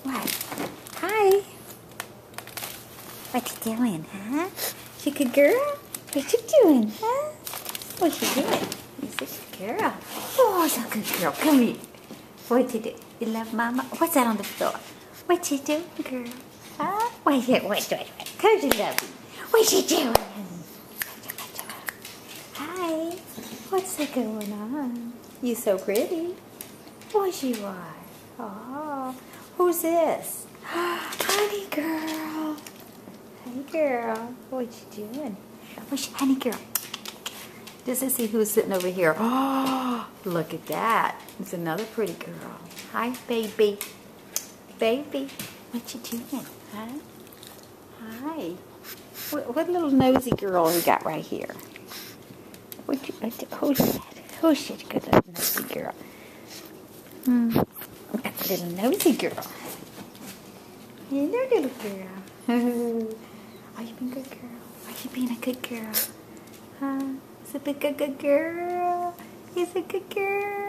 What? Hi. What you doing, huh? You good girl? What you doing, huh? What you doing? You're such a good girl. Oh, you're a good girl. Come here. What you do? You love Mama? What's that on the floor? What you doing, girl? Huh? Wait. Cause you love me. What you doing? Hi. What's going on? You so pretty. What you are? Oh, who's this? Honey girl. Honey girl. What you doing? Honey girl. Just to see who's sitting over here. Oh, look at that. It's another pretty girl. Hi, baby. Baby. What you doing? Huh? Hi. What little nosy girl we got right here? Who's that? Who's that good little nosy girl? That's a little nosy girl. Hello, little girl. Are you being a good girl? Are you being a good girl? Huh? Is it a good girl? Is it a good girl?